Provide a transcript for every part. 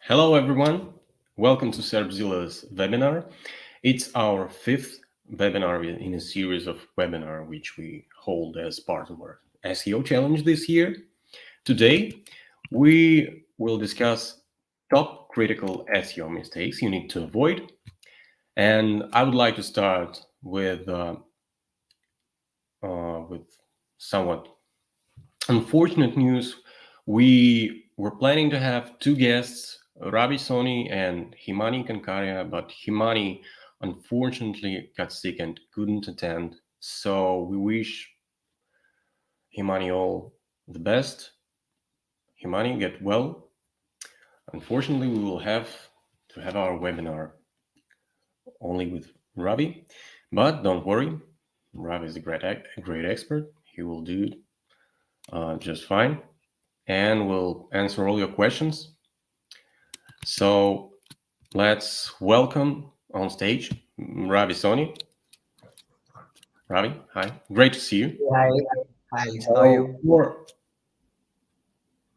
Hello, everyone. Welcome to SerpZilla's webinar. It's our fifth webinar in a series of webinar which we hold as part of our SEO challenge this year. Today, we will discuss top critical SEO mistakes you need to avoid. And I would like to start with somewhat unfortunate news. We were planning to have two guests, Ravi, Soni and Himani Kankaria, but Himani unfortunately got sick and couldn't attend. So we wish Himani all the best. Himani, get well. Unfortunately, we will have to have our webinar only with Ravi, but don't worry. Ravi is a great expert. He will do it just fine, and will answer all your questions. So let's welcome on stage Ravi Soni. Ravi, hi. Great to see you. Hi, hi, Alex. How are So you? for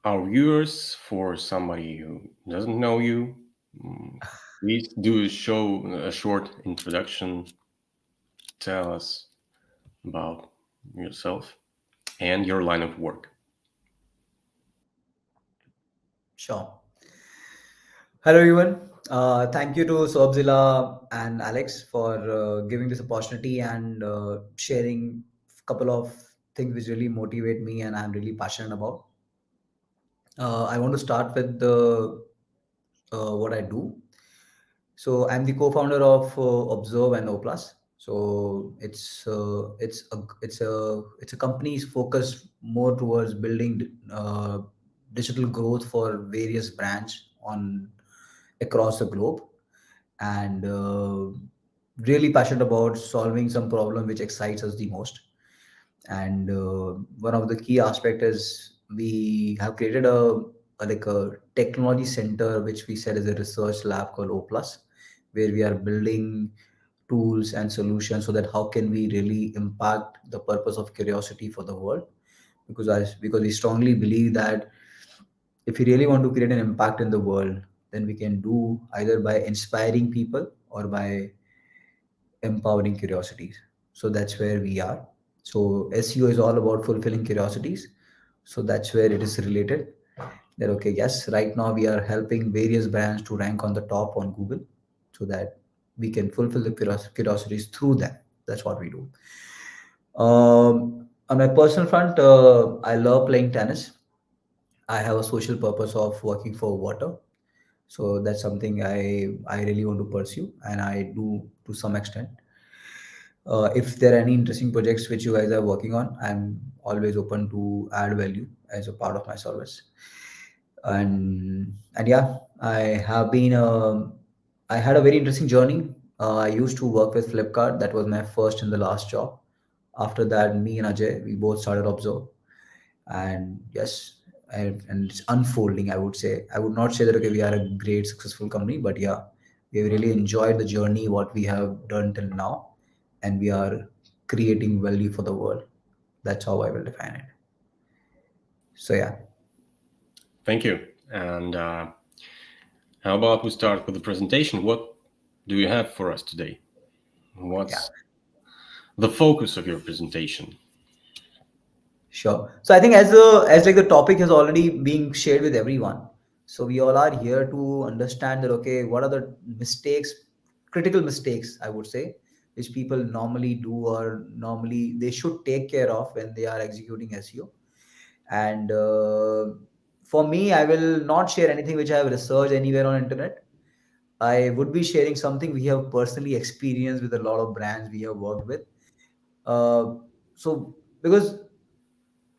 our viewers, for somebody who doesn't know you, mm, please do show a short introduction. Tell us about yourself and your line of work. Sure. Hello, everyone. Thank you to SerpZilla and Alex for giving this opportunity and sharing a couple of things which really motivate me and I'm really passionate about. I want to start with what I do. So I'm the co-founder of Observe and O Plus. So it's a company focused more towards building digital growth for various brands on across the globe, and really passionate about solving some problem which excites us the most. And one of the key aspect is we have created a technology center which we said is a research lab called O Plus, where we are building tools and solutions so that how can we really impact the purpose of curiosity for the world, because we strongly believe that if we really want to create an impact in the world, then we can do either by inspiring people or by empowering curiosities. So that's where we are. So SEO is all about fulfilling curiosities. So that's where it is related. That okay, yes, right now we are helping various brands to rank on the top on Google, so that we can fulfill the curiosities through them. That's what we do. On my personal front, I love playing tennis. I have a social purpose of working for water, so that's something I really want to pursue, and I do to some extent. If there are any interesting projects which you guys are working on, I'm always open to add value as a part of my service. And yeah, I had a very interesting journey. I used to work with Flipkart. That was my first and the last job. After that, me and Ajay, we both started Observe. And yes, and it's unfolding. I would say, I would not say that okay, we are a great successful company, but yeah, we have really enjoyed the journey what we have done till now, and we are creating value for the world. That's how I will define it. So yeah. Thank you. And how about we start with the presentation? What do you have for us today? Yeah, What's the focus of your presentation? sure. So I think as like the topic has already been shared with everyone, so we all are here to understand that okay, what are the mistakes, critical mistakes I would say, which people normally do or normally they should take care of when they are executing SEO. And for me, I will not share anything which I have researched anywhere on internet. I would be sharing something we have personally experienced with a lot of brands we have worked with. Uh, so because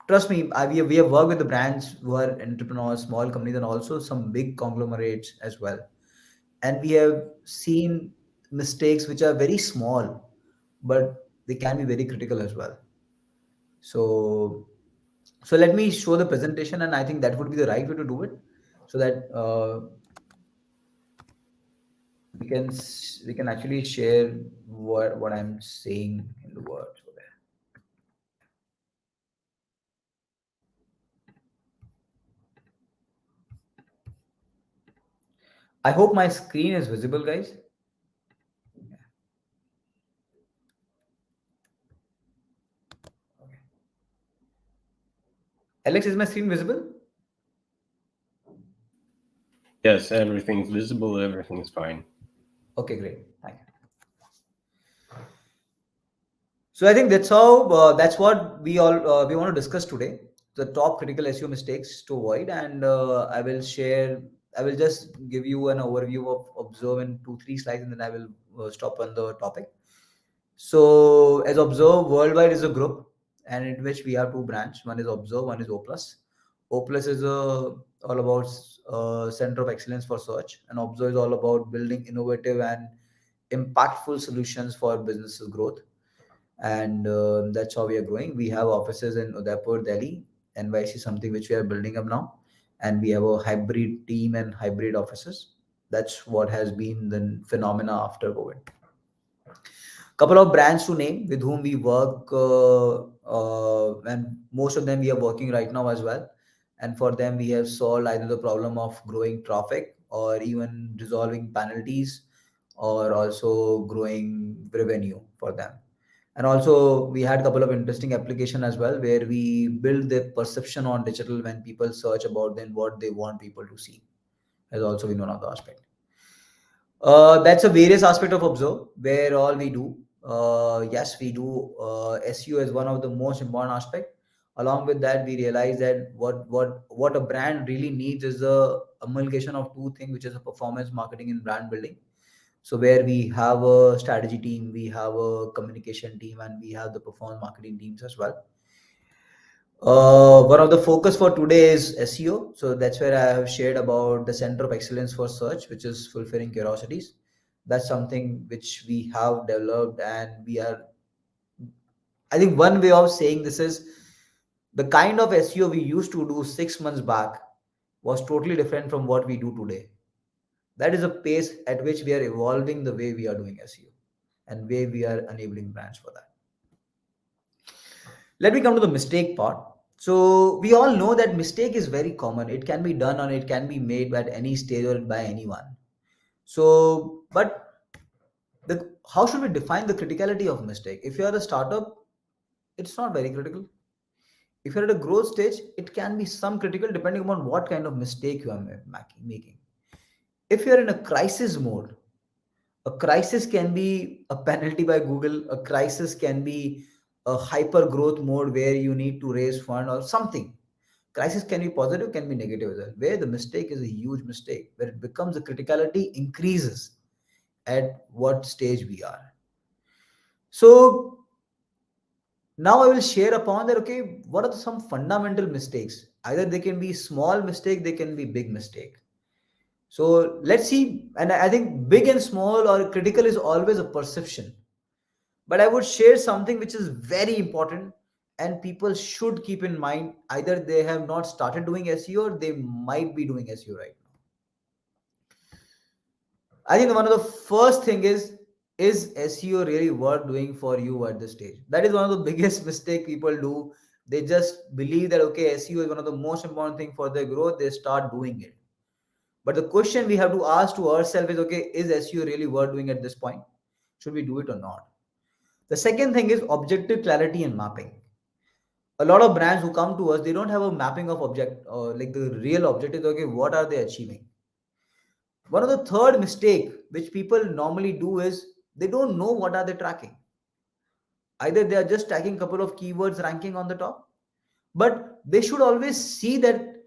trust me, we have worked with the brands who are entrepreneurs, small companies, and also some big conglomerates as well. And we have seen mistakes which are very small, but they can be very critical as well. So, so let me show the presentation, and I think that would be the right way to do it, so that we can actually share what I'm saying in the words over there. I hope my screen is visible, guys. Okay. Alex, is my screen visible? Yes, everything's visible, everything's fine. Okay, great. Thank you. So I think that's how that's what we want to discuss today. The top critical SEO mistakes to avoid, and I will share. I will just give you an overview of observe in 2 3 slides, and then I will stop on the topic. So as observe worldwide is a group, and in which we have two branch. One is observe, one is O plus. O plus is all about center of excellence for search, and observe is all about building innovative and impactful solutions for businesses growth, and that's how we are growing. We have offices in Udaipur, Delhi, NYC, something which we are building up now, and we have a hybrid team and hybrid offices. That's what has been the phenomena after COVID. Couple of brands to name with whom we work, and most of them we are working right now as well. And for them, we have solved either the problem of growing traffic or even resolving penalties, or also growing revenue for them. And also we had a couple of interesting application as well, where we build the perception on digital when people search about them what they want people to see, has also been one of the aspect. That's a various aspect of observe where all we do. Yes, we do SEO as one of the most important aspect. Along with that, we realize that what a brand really needs is a amalgamation of two things, which is a performance marketing and brand building. So where we have a strategy team, we have a communication team, and we have the performance marketing teams as well. One of the focus for today is SEO. So that's where I have shared about the center of excellence for search, which is fulfilling curiosities. That's something which we have developed, and we are. I think one way of saying this is the kind of SEO we used to do 6 months back was totally different from what we do today. That is a pace at which we are evolving the way we are doing SEO and way we are enabling brands for that. Let me come to the mistake part. So we all know that mistake is very common. It can be done, or it can be made at any stage or by anyone. So, but how should we define the criticality of mistake? If you are a startup, it's not very critical. If you're at a growth stage, it can be some critical depending upon what kind of mistake you are making. If you're in a crisis mode, a crisis can be a penalty by Google. A crisis can be a hyper growth mode where you need to raise fund or something. Crisis can be positive, can be negative as well. Where the mistake is a huge mistake, where it becomes the criticality increases at what stage we are. So now I will share upon that. Okay, what are some fundamental mistakes? Either they can be small mistake, they can be big mistake. So let's see. And I think big and small or critical is always a perception. But I would share something which is very important, and people should keep in mind. Either they have not started doing SEO, or they might be doing SEO right now. I think one of the first thing is SEO really worth doing for you at this stage? That is one of the biggest mistake people do. They just believe that okay, SEO is one of the most important thing for their growth. They start doing it. But the question we have to ask to ourselves is okay, is SEO really worth doing at this point? Should we do it or not? The second thing is objective clarity and mapping. A lot of brands who come to us, they don't have a mapping of object, like the real objective. Okay, what are they achieving? One of the third mistake which people normally do is they don't know what are they tracking. Either they are just tracking a couple of keywords ranking on the top, but they should always see that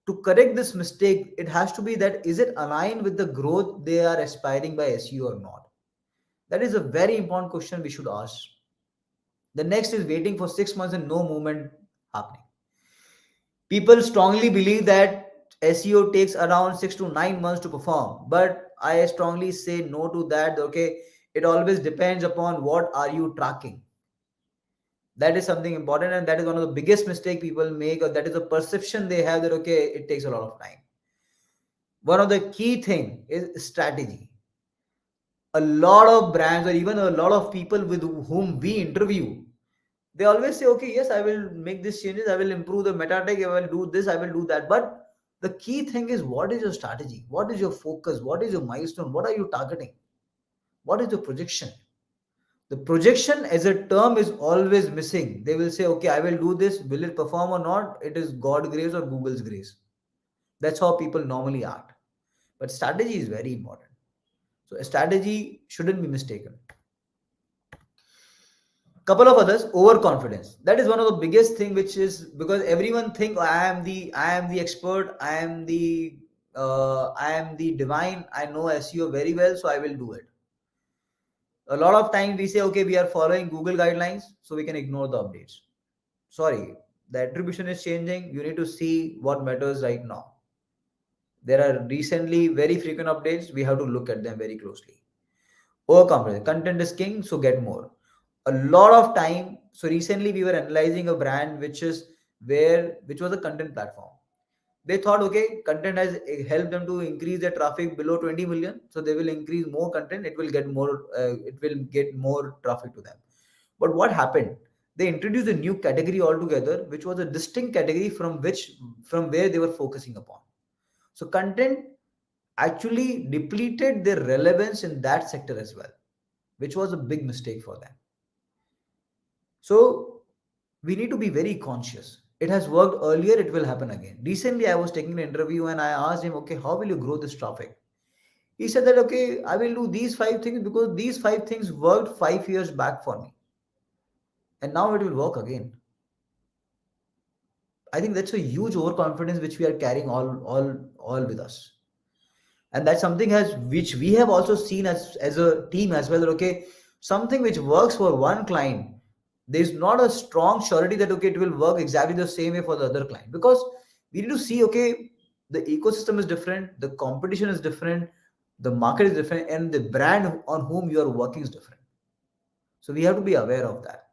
to correct this mistake, it has to be that is it aligned with the growth they are aspiring by SEO or not? That is a very important question we should ask. The next is waiting for 6 months and no movement happening. People strongly believe that SEO takes around 6 to 9 months to perform, but I strongly say no to that. Okay, it always depends upon what are you tracking. That is something important, and that is one of the biggest mistake people make, or that is a perception they have that okay, it takes a lot of time. One of the key thing is strategy. A lot of brands or even a lot of people with whom we interview, they always say okay, yes, I will make these changes, I will improve the meta tag, I will do this, I will do that. But The key thing is, what is your strategy? What is your focus? What is your milestone? What are you targeting? What is the projection? The projection as a term is always missing. They will say, okay, I will do this. Will it perform or not? It is God grace or Google's grace. That's how people normally act. But strategy is very important. So a strategy shouldn't be mistaken. Couple of others, overconfidence. That is one of the biggest thing, which is because everyone think, "Oh, I am the expert, I am the divine, I know SEO very well, so I will do it." A lot of times we say, okay, we are following Google guidelines, so we can ignore the updates. Sorry, the attribution is changing. You need to see what matters right now. There are recently very frequent updates. We have to look at them very closely. Overconfidence. Content is king, so get more. A lot of time. So recently we were analyzing a brand which was a content platform. They thought, okay, content has helped them to increase their traffic below 20 million, so they will increase more content. It will get more traffic to them. But what happened? They introduced a new category altogether, which was a distinct category from where they were focusing upon. So content actually depleted their relevance in that sector as well, which was a big mistake for them. So we need to be very conscious. It has worked earlier, it will happen again. Recently, I was taking an interview and I asked him, okay, how will you grow this traffic? He said that, okay, I will do these five things because these five things worked 5 years back for me. And now it will work again. I think that's a huge overconfidence which we are carrying all with us. And that's something has which we have also seen as a team as well. That, okay, something which works for one client, there's not a strong surety that okay, it will work exactly the same way for the other client, because we need to see, okay, the ecosystem is different, the competition is different, the market is different, and the brand on whom you are working is different. So we have to be aware of that.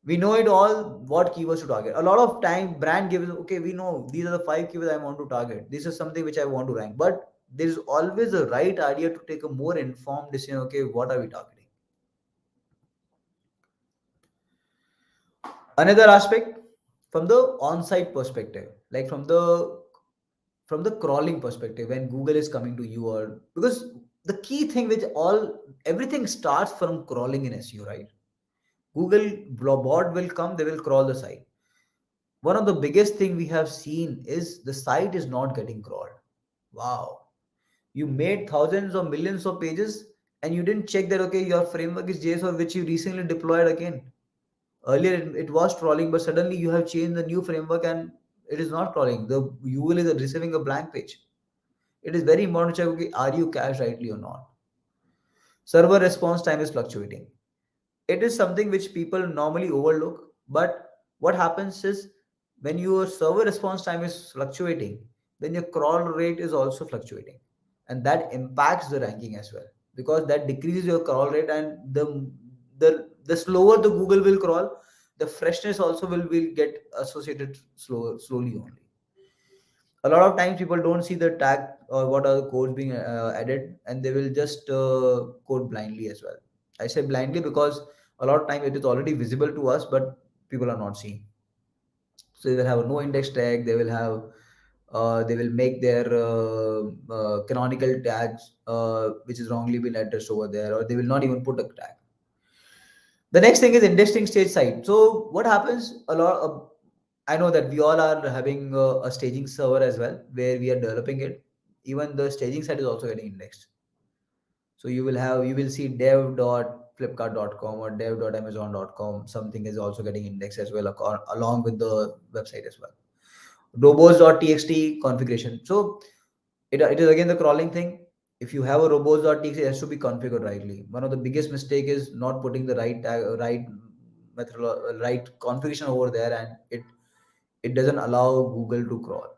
We know it all what keywords to target. A lot of time brand gives, okay, we know these are the five keywords I want to target, this is something which I want to rank, but there is always a right idea to take a more informed decision. Okay, what are we targeting? Another aspect, from the on-site perspective, like from the crawling perspective, when Google is coming to you, or because the key thing which all everything starts from crawling in SEO, right? Google bot will come, they will crawl the site. One of the biggest thing we have seen is the site is not getting crawled. Wow. You made thousands or millions of pages and you didn't check that, okay, your framework is JS, or which you recently deployed again. Earlier it was crawling, but suddenly you have changed the new framework and it is not crawling. The UL is receiving a blank page. It is very important to check, okay, are you cached rightly or not? Server response time is fluctuating. It is something which people normally overlook, but what happens is, when your server response time is fluctuating, then your crawl rate is also fluctuating, and that impacts the ranking as well, because that decreases your crawl rate, and the slower the Google will crawl, the freshness also will get associated slowly only. A lot of times people don't see the tag or what are the codes being added, and they will just code blindly as well. I say blindly because a lot of time it is already visible to us, but people are not seeing. So they will have a no index tag, they will make their canonical tags which is wrongly been addressed over there, or they will not even put a tag. The next thing is indexing stage site. So what happens a lot I know that we all are having a staging server as well, where we are developing it. Even the staging site is also getting indexed. So you will see dev.flipkart.com or dev.amazon.com. Something is also getting indexed as well, along with the website as well. Robos.txt configuration. So it is again the crawling thing. If you have a robos.txt, it has to be configured rightly. One of the biggest mistake is not putting the right method, right configuration over there, and it doesn't allow Google to crawl.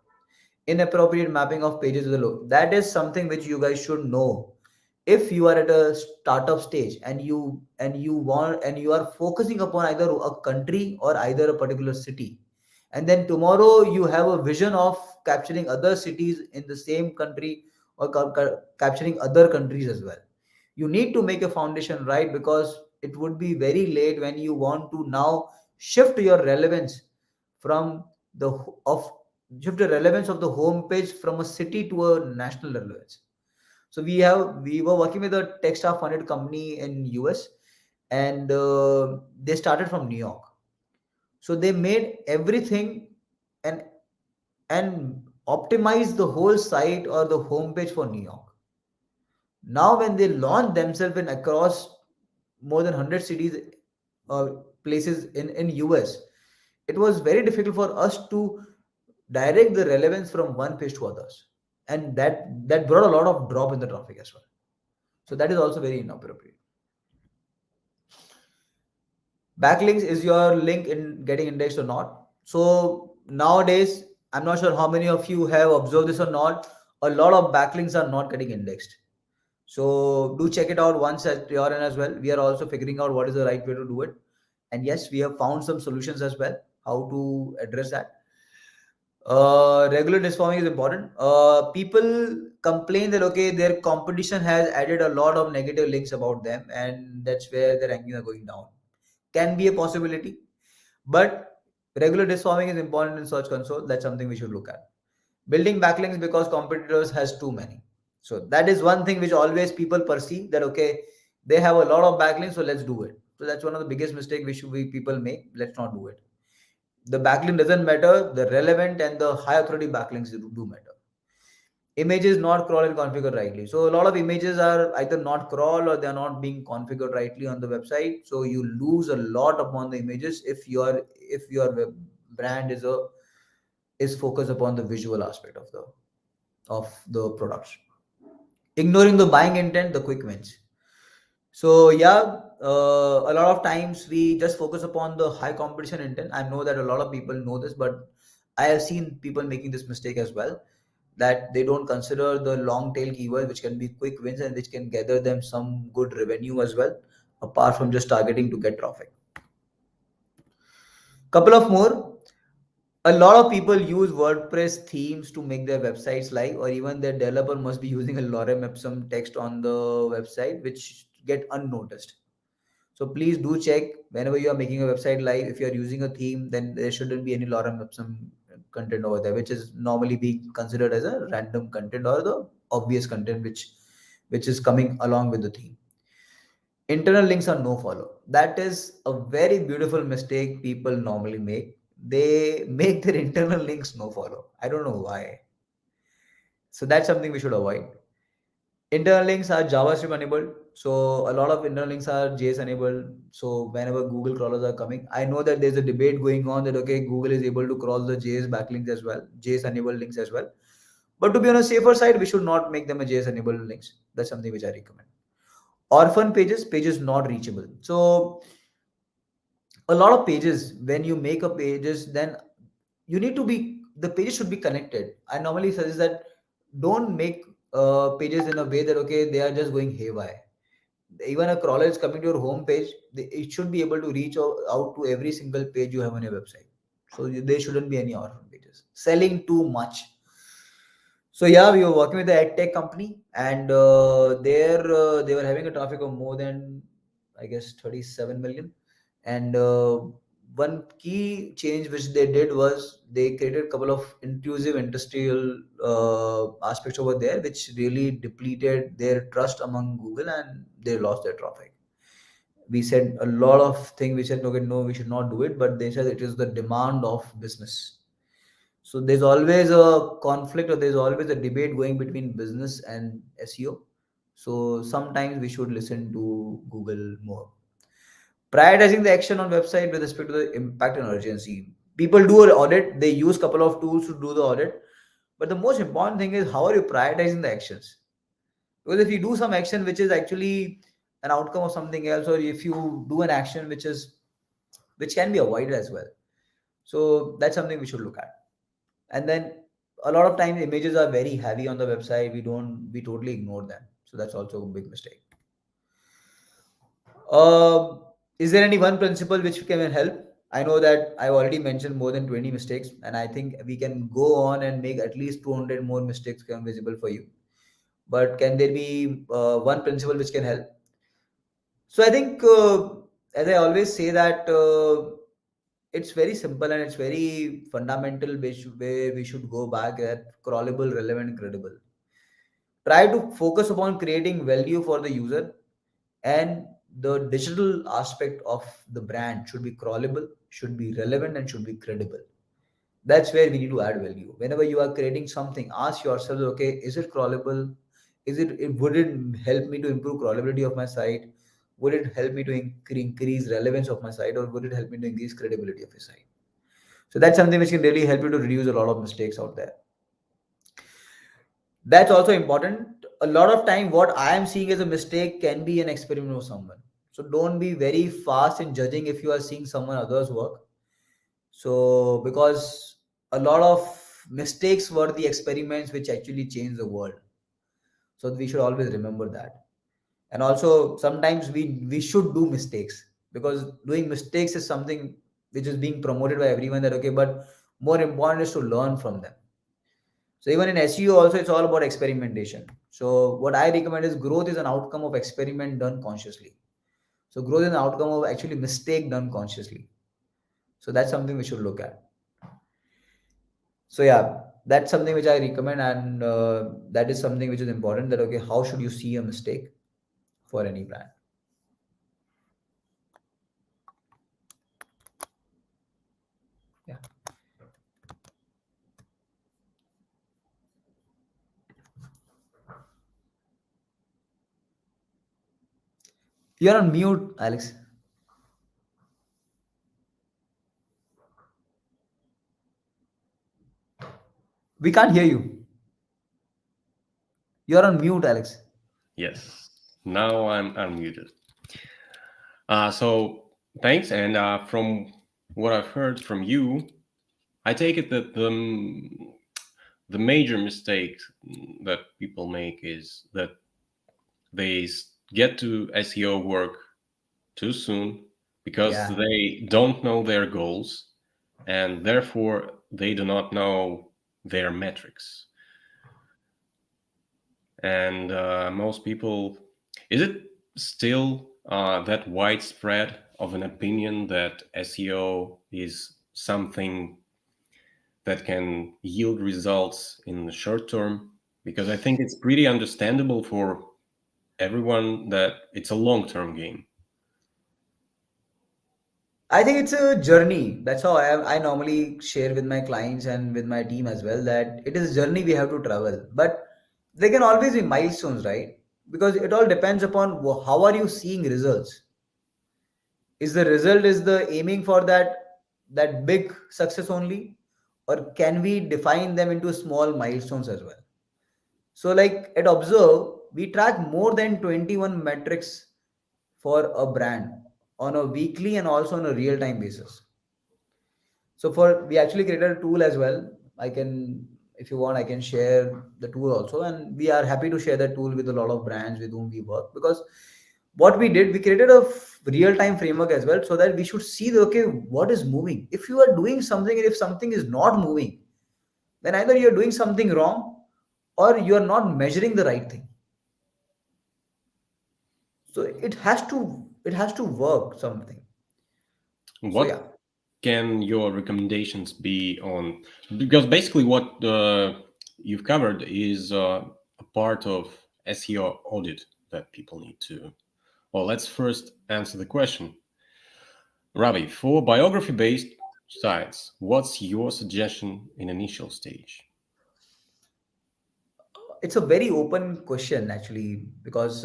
Inappropriate mapping of pages to the logo. That is something which you guys should know. If you are at a startup stage and you are focusing upon either a country or either a particular city, and then tomorrow you have a vision of capturing other cities in the same country, or capturing other countries as well, you need to make a foundation right, because it would be very late when you want to now shift your relevance from the of shift the relevance of the home page from a city to a national relevance. So we were working with a tech staff funded company in US, and they started from New York. So they made everything and optimized the whole site or the homepage for New York. Now, when they launch themselves in across more than 100 cities or places in US, it was very difficult for us to direct the relevance from one page to others, and that brought a lot of drop in the traffic as well. So that is also very inappropriate. Backlinks is your link in getting indexed or not. So nowadays, I'm not sure how many of you have observed this or not. A lot of backlinks are not getting indexed. So do check it out once at your end as well. We are also figuring out what is the right way to do it. And yes, we have found some solutions as well, how to address that. Regular disforming is important. People complain that okay, their competition has added a lot of negative links about them, and that's where their rankings are going down. Can be a possibility, but regular disforming is important in Search Console. That's something we should look at. Building backlinks because competitors has too many. So that is one thing which always people perceive that okay, they have a lot of backlinks, so let's do it. So that's one of the biggest mistake which we people make. Let's not do it. The backlink doesn't matter. The relevant and the high authority backlinks do matter. Images not crawl and configured rightly. So a lot of images are either not crawl or they're not being configured rightly on the website. So you lose a lot upon the images if your web brand is focused upon the visual aspect of the products. Ignoring the buying intent, the quick wins. So yeah, a lot of times we just focus upon the high competition intent. I know that a lot of people know this, but I have seen people making this mistake as well, that they don't consider the long tail keyword, which can be quick wins and which can gather them some good revenue as well, apart from just targeting to get traffic. Couple of more. A lot of people use WordPress themes to make their websites live, or even their developer must be using a lorem ipsum text on the website, which get unnoticed. So please do check whenever you are making a website live. If you are using a theme, then there shouldn't be any lorem ipsum content over there, which is normally being considered as a random content or the obvious content which is coming along with the theme. Internal links are no follow. That is a very beautiful mistake people normally make. They make their internal links no follow. I don't know why. So that's something we should avoid. Internal links are JavaScript enabled. So a lot of internal links are JS enabled. So whenever Google crawlers are coming, I know that there's a debate going on that okay, Google is able to crawl the JS backlinks as well, JS enabled links as well. But to be on a safer side, we should not make them a JS enabled links. That's something which I recommend. Orphan pages not reachable. So a lot of pages, when you make a pages, then you need to be the pages should be connected. I normally suggest that don't make pages in a way that okay, they are just going haywire. Even a crawler is coming to your home page, it should be able to reach out to every single page you have on your website. So there shouldn't be any orphan pages selling too much. So yeah, we were working with the ed tech company, and there they were having a traffic of more than I guess 37 million. And one key change which they did was they created a couple of intrusive industrial aspects over there, which really depleted their trust among Google, and they lost their traffic. We said a lot of things. We said okay, no, we should not do it, but they said it is the demand of business. So there's always a conflict or there's always a debate going between business and SEO. So sometimes we should listen to Google more. Prioritizing the action on website with respect to the impact and urgency. People do an audit, they use couple of tools to do the audit. But the most important thing is how are you prioritizing the actions? Because if you do some action which is actually an outcome of something else, or if you do an action which can be avoided as well. So that's something we should look at. And then a lot of times images are very heavy on the website, we totally ignore them, so that's also a big mistake. uh, is there any one principle which can help? I know that I've already mentioned more than 20 mistakes, and I think we can go on and make at least 200 more mistakes come visible for you. But can there be one principle which can help? So I think as I always say that it's very simple and it's very fundamental which way we should go back at crawlable, relevant, credible. Try to focus upon creating value for the user, and the digital aspect of the brand should be crawlable, should be relevant, and should be credible. That's where we need to add value. Whenever you are creating something, ask yourself, okay, is it crawlable? Would it help me to improve crawlability of my site? Would it help me to increase relevance of my site, or would it help me to increase credibility of your site? So that's something which can really help you to reduce a lot of mistakes out there. That's also important. A lot of time what I am seeing as a mistake can be an experiment of someone. So don't be very fast in judging if you are seeing someone others work. So because a lot of mistakes were the experiments which actually changed the world. So we should always remember that. And also sometimes we should do mistakes, because doing mistakes is something which is being promoted by everyone, that okay, but more important is to learn from them. So even in SEO also, it's all about experimentation. So what I recommend is growth is an outcome of experiment done consciously. So growth is an outcome of actually mistake done consciously. So that's something we should look at. So yeah, that's something which I recommend, and that is something which is important. That okay, how should you see a mistake for any brand? Yeah, you're on mute, Alex. We can't hear you. You're on mute, Alex. Yes. Now I'm unmuted. So thanks. And from what I've heard from you, I take it that the major mistake that people make is that they get to SEO work too soon because Yeah. they don't know their goals, and therefore they do not know their metrics. And most people, is it still that widespread of an opinion that SEO is something that can yield results in the short term? Because I think it's pretty understandable for everyone that it's a long-term game. I think it's a journey. That's how I normally share with my clients and with my team as well, that it is a journey we have to travel. But there can always be milestones, right? Because it all depends upon how are you seeing results. Is the result is the aiming for that big success only, or can we define them into small milestones as well? So like at Observe, we track more than 21 metrics for a brand on a weekly and also on a real time basis. So for we actually created a tool as well. I can, if you want, I can share the tool also, and we are happy to share that tool with a lot of brands with whom we work, because what we did, we created a real time framework as well, so that we should see the, okay, what is moving. If you are doing something and if something is not moving, then either you're doing something wrong or you are not measuring the right thing. So it has to work something. So What yeah. can your recommendations be on? Because basically, what you've covered is a part of SEO audit that people need to. Well, let's first answer the question. Ravi, for biography-based sites, what's your suggestion in initial stage? It's a very open question actually, because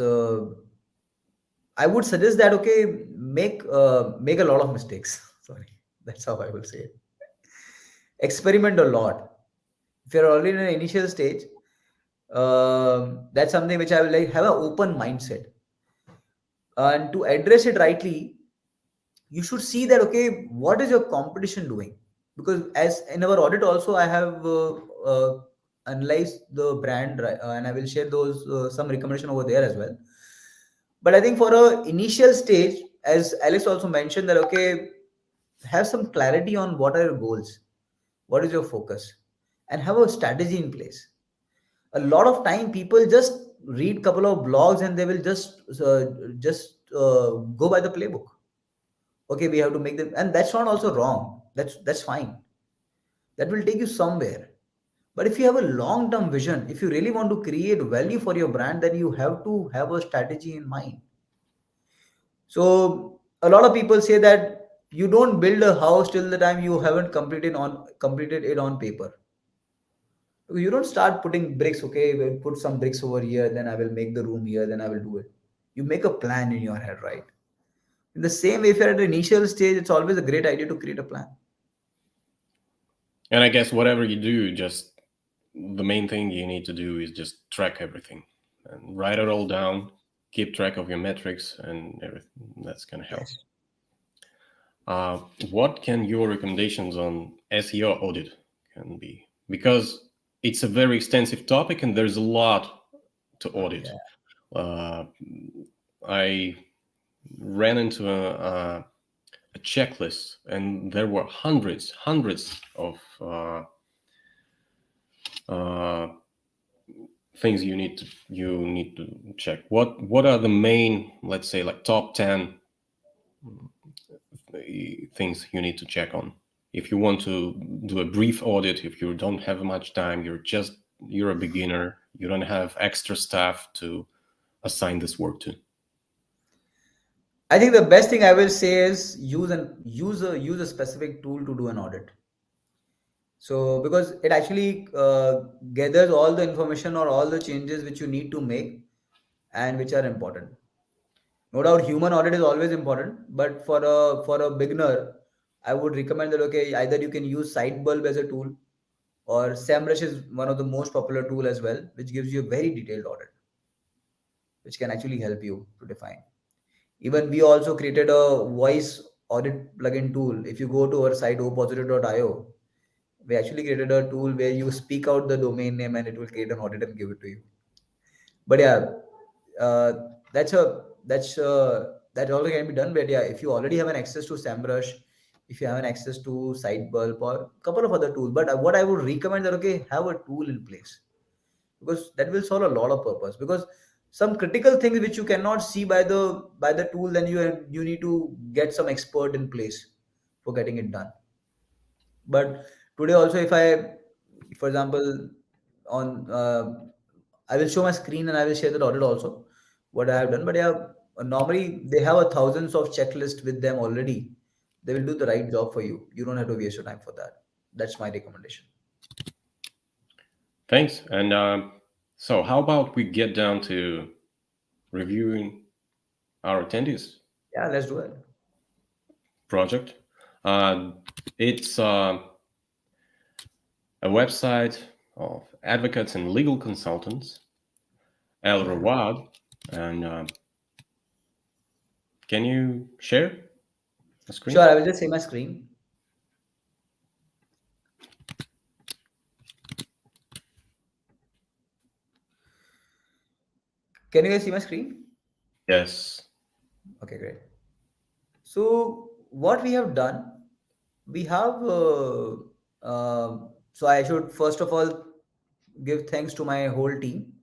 I would suggest that okay, make a lot of mistakes. Sorry, that's how I will say it. Experiment a lot. If you're already in an initial stage, that's something which I will like have an open mindset. And to address it rightly, you should see that okay, what is your competition doing? Because as in our audit also, I have analyzed the brand, and I will share those some recommendation over there as well. But I think for a initial stage, as Alex also mentioned, that okay, have some clarity on what are your goals, what is your focus, and have a strategy in place. A lot of time people just read couple of blogs and they will just go by the playbook. Okay, we have to make them, and that's not also wrong. That's fine. That will take you somewhere. But if you have a long term vision, if you really want to create value for your brand, then you have to have a strategy in mind. So a lot of people say that you don't build a house till the time you haven't completed it on paper. You don't start putting bricks. Okay, we'll put some bricks over here, then I will make the room here, then I will do it. You make a plan in your head, right? In the same way, if you're at the initial stage, it's always a great idea to create a plan. And I guess whatever you do, just the main thing you need to do is just track everything and write it all down, keep track of your metrics and everything. That's going to help. Yes. Uh, what can your recommendations on SEO audit can be? Because it's a very extensive topic and there's a lot to audit. Yeah. Uh, I ran into a checklist, and there were hundreds of uh, things you need to check. What are the main, let's say, like top 10 things you need to check on if you want to do a brief audit? If you don't have much time, you're a beginner, you don't have extra staff to assign this work to. I think the best thing I will say is use a specific tool to do an audit. So because it actually gathers all the information or all the changes which you need to make and which are important. No doubt, human audit is always important, but for a beginner, I would recommend that okay, either you can use Sitebulb as a tool, or SEMrush is one of the most popular tool as well, which gives you a very detailed audit, which can actually help you to define. Even we also created a voice audit plugin tool. If you go to our site opositor.io, we actually created a tool where you speak out the domain name and it will create an audit and give it to you. But yeah, uh, that also can be done. But yeah, if you already have an access to SEMrush, if you have an access to Sitebulb or a couple of other tools, but what I would recommend that okay, have a tool in place, because that will solve a lot of purpose. Because some critical things which you cannot see by the tool, then you need to get some expert in place for getting it done. But today also, if I, for example, on I will show my screen and I will share the audit also what I have done. But yeah, normally they have a thousands of checklist with them already. They will do the right job for you. You don't have to waste your time for that. That's my recommendation. Thanks. And so how about we get down to reviewing our attendees Yeah, let's do it. project. It's a website of advocates and legal consultants, El Yeah. Rawad. And can you share the screen? Sure, I will just share my screen. Can you guys see my screen? Yes. Okay, great. So what we have done, we have. So I should first of all give thanks to my whole team,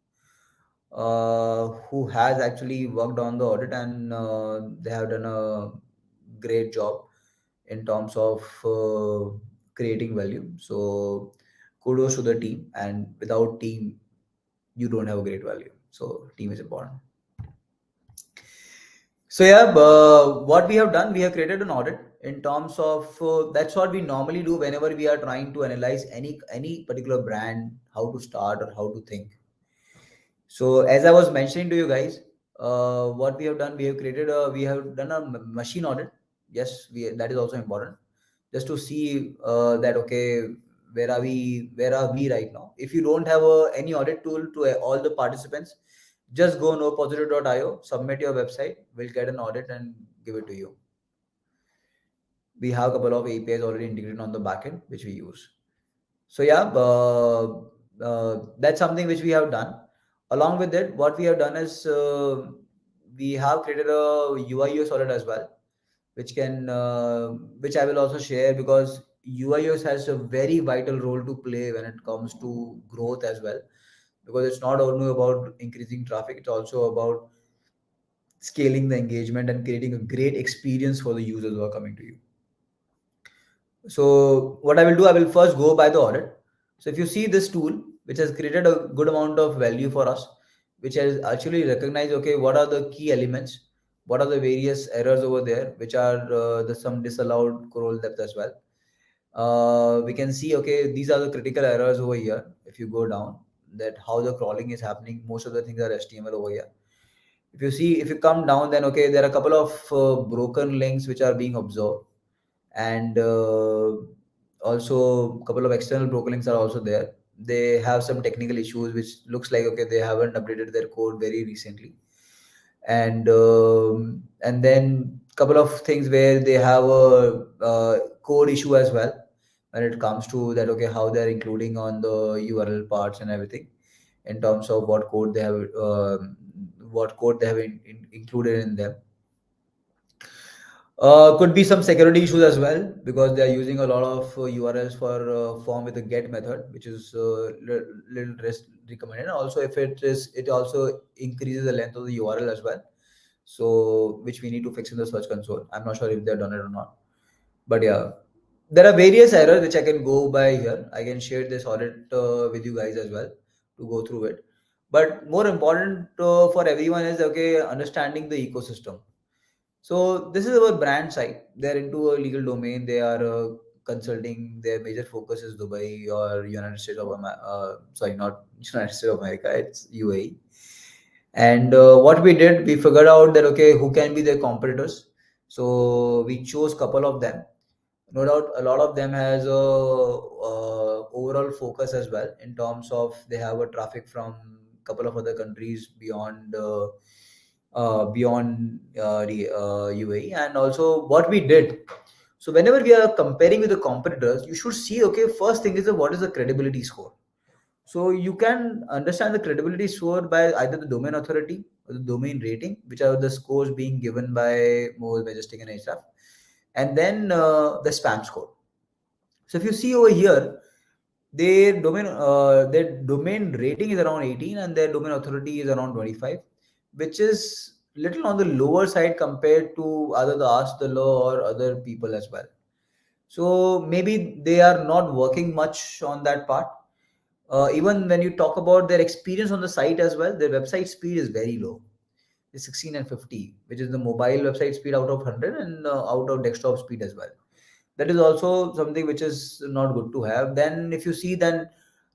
who has actually worked on the audit, and they have done a great job in terms of creating value. So kudos to the team, and without team, you don't have a great value. So team is important. So yeah, what we have done, we have created an audit in terms of that's what we normally do whenever we are trying to analyze any particular brand, how to start or how to think. So as I was mentioning to you guys, what we have done, we have done a machine audit. Yes, that is also important, just to see that okay, where are we right now. If you don't have any audit tool to all the participants, just go nopositive.io, submit your website, we'll get an audit and give it to you. We have a couple of APIs already integrated on the backend which we use. So yeah, that's something which we have done. Along with it, what we have done is we have created a UI UX audit as well, which I will also share, because UI UX has a very vital role to play when it comes to growth as well. Because it's not only about increasing traffic, it's also about scaling the engagement and creating a great experience for the users who are coming to you. So what I will do, I will first go by the audit. So if you see this tool, which has created a good amount of value for us, which has actually recognized, okay, what are the key elements, what are the various errors over there, which are the some disallowed scroll depth as well. We can see, okay, these are the critical errors over here. If you go down, that how the crawling is happening, most of the things are HTML over here. If you see, if you come down, then okay, there are a couple of broken links which are being observed, and also a couple of external broken links are also there. They have some technical issues which looks like, okay, they haven't updated their code very recently, and then couple of things where they have a code issue as well when it comes to that, okay, how they're including on the URL parts and everything, in terms of what code they have included in them. Could be some security issues as well, because they are using a lot of URLs for form with the get method, which is little rest recommended. Also, if it also increases the length of the URL as well. So, which we need to fix in the search console. I'm not sure if they've done it or not. But yeah, there are various errors which I can go by here. I can share this audit with you guys as well to go through it. But more important for everyone is, okay, understanding the ecosystem. So this is our brand side. They're into a legal domain. They are consulting. Their major focus is Dubai or United States of America. Sorry, not United States of America. It's UAE. And what we did, we figured out that, okay, who can be their competitors. So we chose couple of them. No doubt, a lot of them has a overall focus as well, in terms of they have a traffic from couple of other countries beyond UAE. And also what we did, so whenever we are comparing with the competitors, you should see, okay, first thing is what is the credibility score. So you can understand the credibility score by either the domain authority or the domain rating, which are the scores being given by Mohs, Majestic, and HF, and then the spam score. So if you see over here, their domain rating is around 18 and their domain authority is around 25, which is little on the lower side compared to either the Ask the Law or other people as well. So maybe they are not working much on that part. Even when you talk about their experience on the site as well, their website speed is very low. It's 16 and 50, which is the mobile website speed out of 100 and out of desktop speed as well. That is also something which is not good to have. Then if you see, then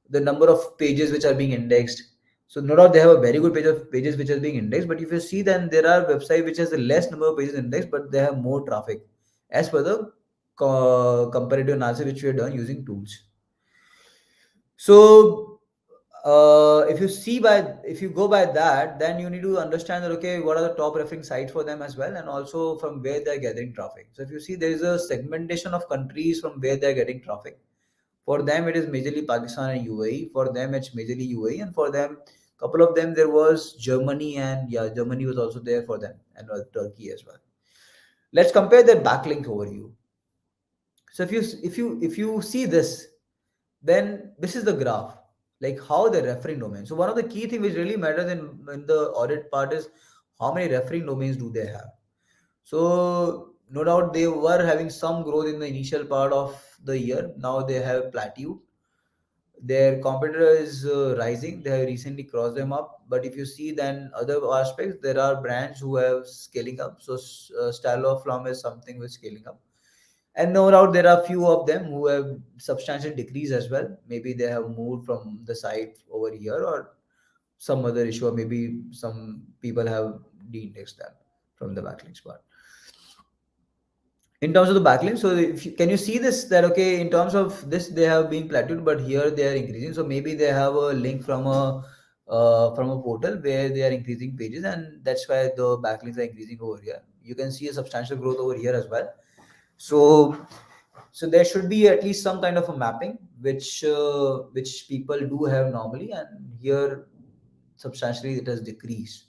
the number of pages which are being indexed, so no doubt they have a very good page of pages which are being indexed, but if you see, then there are websites which has the less number of pages indexed but they have more traffic, as per the comparative analysis which we have done using tools. So if you go by that, then you need to understand that, okay, what are the top referring sites for them as well, and also from where they're gathering traffic. So if you see, there is a segmentation of countries from where they're getting traffic. For them, it is majorly Pakistan and UAE. For them, it's majorly UAE, and for them, couple of them there was Germany, and yeah, Germany was also there for them, and Turkey as well. Let's compare their backlink overview. So if you see this, then this is the graph, like how they're referring domains. So one of the key things which really matters in the audit part is how many referring domains do they have. So no doubt they were having some growth in the initial part of the year. Now they have plateaued. Their competitor is rising. They have recently crossed them up. But if you see, then other aspects, there are brands who have scaling up. So style of Flom is something with scaling up, and no doubt there are few of them who have substantial decrease as well. Maybe they have moved from the site over here, or some other issue, or maybe some people have de-indexed them from the backlinks part. In terms of the backlink, so if you, can you see this, that okay, in terms of this they have been plateaued, but here they are increasing. So maybe they have a link from a portal where they are increasing pages, and that's why the backlinks are increasing over here. You can see a substantial growth over here as well. So there should be at least some kind of a mapping which people do have normally, and here substantially it has decreased.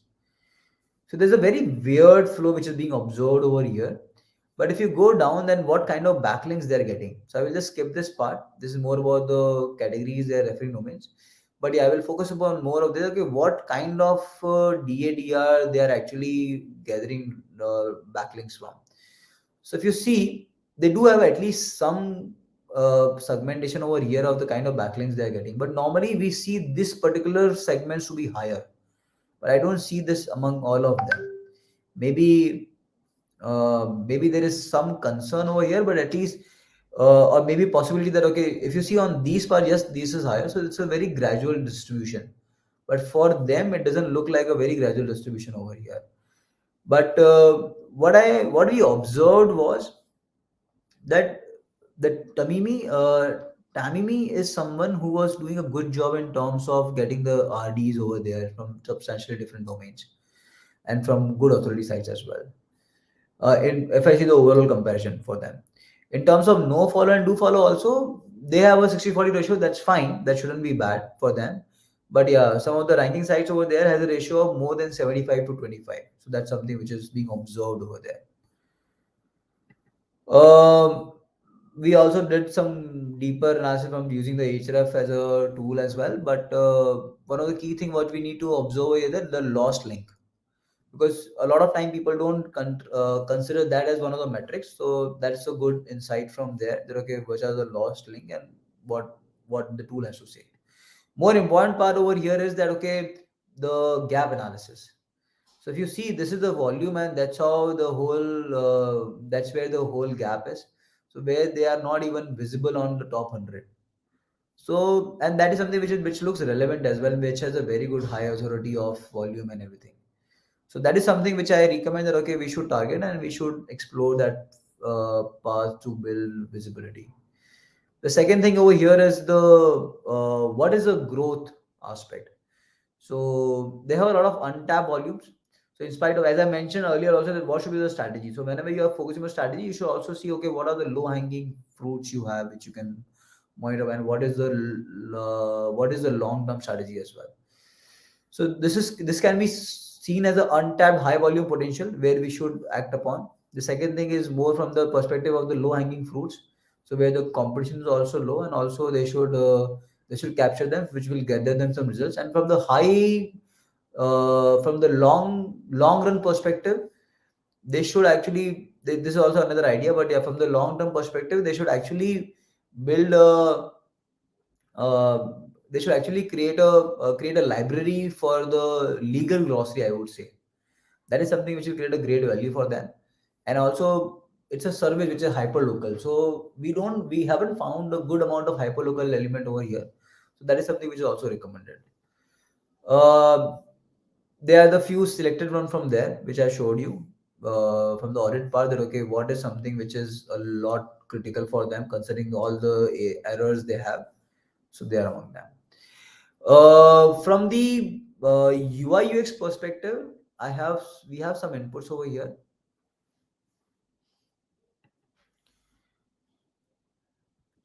So there's a very weird flow which is being observed over here. But if you go down, then what kind of backlinks they're getting. So I will just skip this part. This is more about the categories they're referring domains. But yeah, I will focus upon more of this. Okay, what kind of DADR they are actually gathering backlinks from. So if you see, they do have at least some segmentation over here of the kind of backlinks they are getting. But normally we see this particular segments to be higher, but I don't see this among all of them. Maybe maybe there is some concern over here, but at least or maybe possibility that okay, if you see on these part, yes, this is higher, so it's a very gradual distribution. But for them, it doesn't look like a very gradual distribution over here. But what we observed was that Tamimi is someone who was doing a good job in terms of getting the RDs over there from substantially different domains and from good authority sites as well. If I see the overall comparison for them, in terms of no follow and do follow, also they have a 60-40 ratio. That's fine. That shouldn't be bad for them. But yeah, some of the ranking sites over there has a ratio of more than 75 to 25. So that's something which is being observed over there. Um, we also did some deeper analysis from using the href as a tool as well. But one of the key thing what we need to observe is that the lost link, because a lot of time people don't consider that as one of the metrics. So that's a good insight from there. That okay, which are the lost link and what the tool has to say. More important part over here is that okay, the gap analysis. So if you see, this is the volume, and that's how the whole that's where the whole gap is. So where they are not even visible on the top 100. So and that is something which looks relevant as well, which has a very good high authority of volume and everything. So that is something which I recommend that okay, we should target and we should explore that path to build visibility. The second thing over here is the what is the growth aspect. So they have a lot of untapped volumes. So in spite of, as I mentioned earlier, also that what should be the strategy. So whenever you are focusing on strategy, you should also see okay, what are the low hanging fruits you have which you can monitor, and what is the long term strategy as well. So this can be seen as an untapped high volume potential where we should act upon. The second thing is more from the perspective of the low hanging fruits. So where the competition is also low, and also they should capture them, which will gather them some results. And from the high from the long run perspective, they should actually this is also another idea. But yeah, from the long term perspective, they should actually build a uh, they should actually create a library for the legal glossary, I would say. That is something which will create a great value for them. And also it's a service which is hyper local, so we haven't found a good amount of hyper local element over here. So that is something which is also recommended. uh, there are the few selected one from there which I showed you from the audit part, that okay, what is something which is a lot critical for them considering all the errors they have. So they are among them. From the UI UX perspective, we have some inputs over here.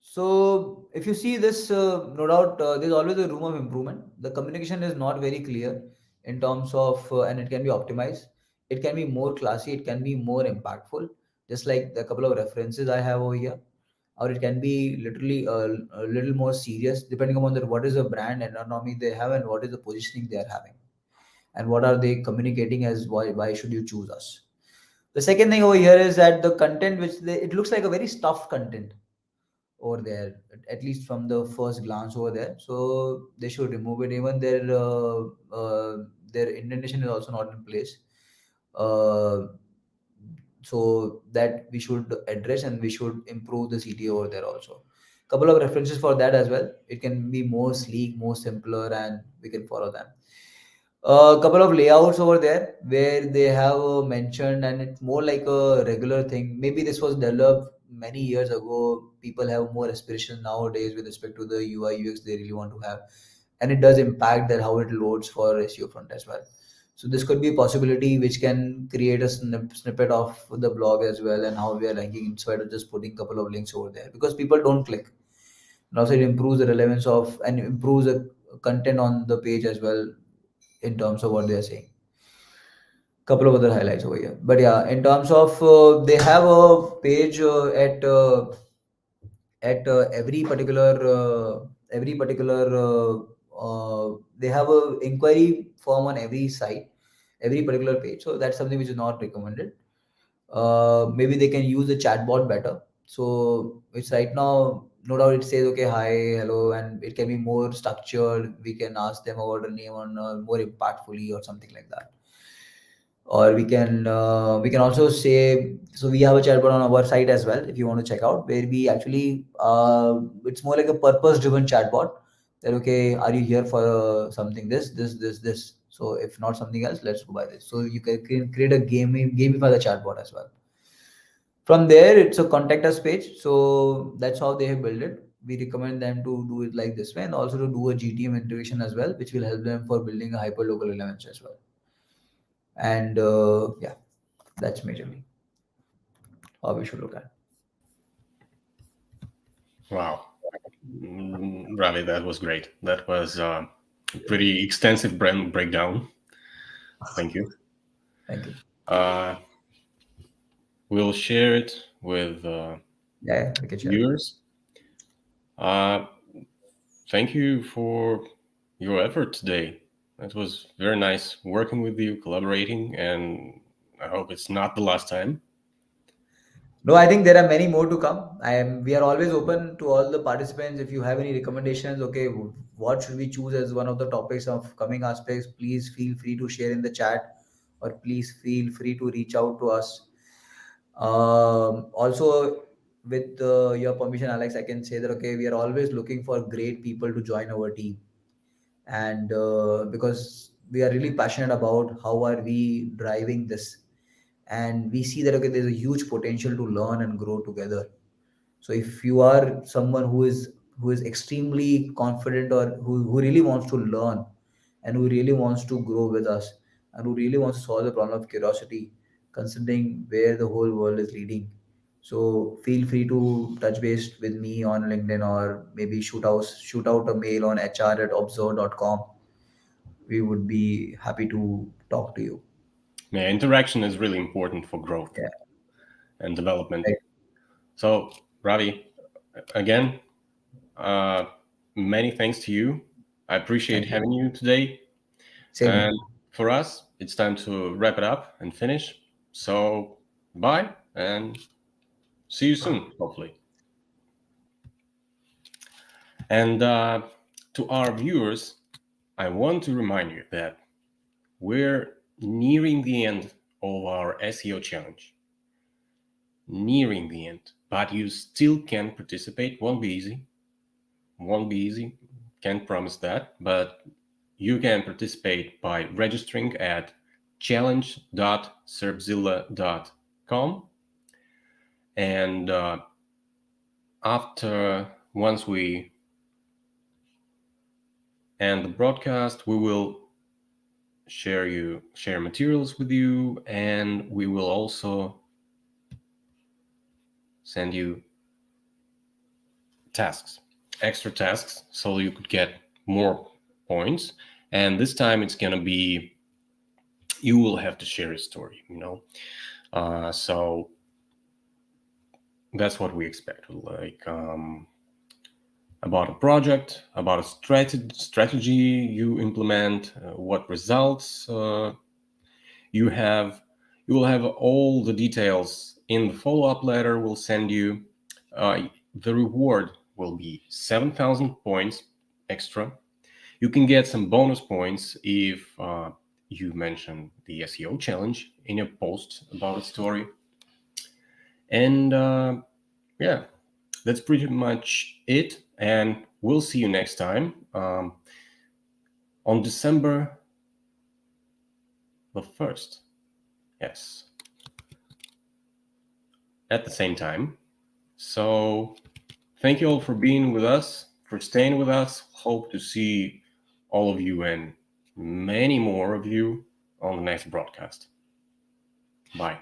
So if you see this, no doubt there's always a room of improvement. The communication is not very clear in terms of, and it can be optimized. It can be more classy. It can be more impactful. Just like the couple of references I have over here, or it can be literally a little more serious, depending upon that what is the brand economy they have and what is the positioning they are having, and what are they communicating as why should you choose us. The second thing over here is that the content it looks like a very stuffed content over there, at least from the first glance over there. So they should remove it. Even their indentation is also not in place. Uh, so that we should address, and we should improve the CT over there also. Couple of references for that as well. It can be more sleek, more simpler, and we can follow them. A couple of layouts over there where they have mentioned, and it's more like a regular thing. Maybe this was developed many years ago. People have more aspirations nowadays with respect to the UI UX they really want to have, and it does impact that how it loads for SEO front as well. So this could be a possibility which can create a snippet of the blog as well, and how we are ranking instead of just putting a couple of links over there, because people don't click. And also it improves the relevance of and improves the content on the page as well in terms of what they are saying. Couple of other highlights over here, but yeah, in terms of they have a page at every particular they have a inquiry form on every site, every particular page. So that's something which is not recommended. Maybe they can use the chatbot better. So it's right now, no doubt it says, okay, hi, hello, and it can be more structured. We can ask them about a name on more impactfully or something like that. Or we can also say, so we have a chatbot on our site as well if you want to check out, where we actually it's more like a purpose driven chatbot, that okay, are you here for something, this, so if not something else, let's go by this. So you can create a gamify the chatbot as well. From there, it's a contact us page. So that's how they have built it. We recommend them to do it like this way, and also to do a GTM integration as well, which will help them for building a hyper local elements as well. And yeah, that's majorly how we should look at. Wow. Ravi, that was great. That was a pretty extensive brand breakdown. Thank you. Thank you. Uh, we'll share it with Yeah, we can share it. viewers. Uh, thank you for your effort today. It was very nice working with you, collaborating, and I hope it's not the last time. No, I think there are many more to come. We are always open to all the participants. If you have any recommendations, okay, what should we choose as one of the topics of coming aspects? Please feel free to share in the chat, or please feel free to reach out to us. Also, with your permission, Alex, I can say that okay, we are always looking for great people to join our team, and because we are really passionate about how are we driving this, and we see that okay, there's a huge potential to learn and grow together. So if you are someone who is extremely confident, or who really wants to learn, and who really wants to grow with us, and who really wants to solve the problem of curiosity, considering where the whole world is leading, so feel free to touch base with me on LinkedIn, or maybe shoot out a mail on hr@observe.com. We would be happy to talk to you. Yeah, interaction is really important for growth Yeah. and development. Right. So, Ravi, again, uh, many thanks to you. I appreciate Thank you. having you today. Same here. And for us, it's time to wrap it up and finish. So, bye and see you soon, hopefully. And to our viewers, I want to remind you that we're nearing the end of our SEO challenge. Nearing the end, but you still can participate. Won't be easy. Won't be easy. Can't promise that, but you can participate by registering at challenge.serpzilla.com. And once we end the broadcast, we will share materials with you, and we will also send you extra tasks, so you could get more points. And this time it's gonna be, you will have to share a story, so that's what we expect, like about a project, about a strategy you implement, what results you have. You will have all the details in the follow-up letter we'll send you. The reward will be 7,000 points extra. You can get some bonus points if you mention the SEO challenge in your post about a story. And yeah, that's pretty much it. And we'll see you next time on December the 1st. Yes. At the same time. So thank you all for being with us, for staying with us. Hope to see all of you and many more of you on the next broadcast. Bye.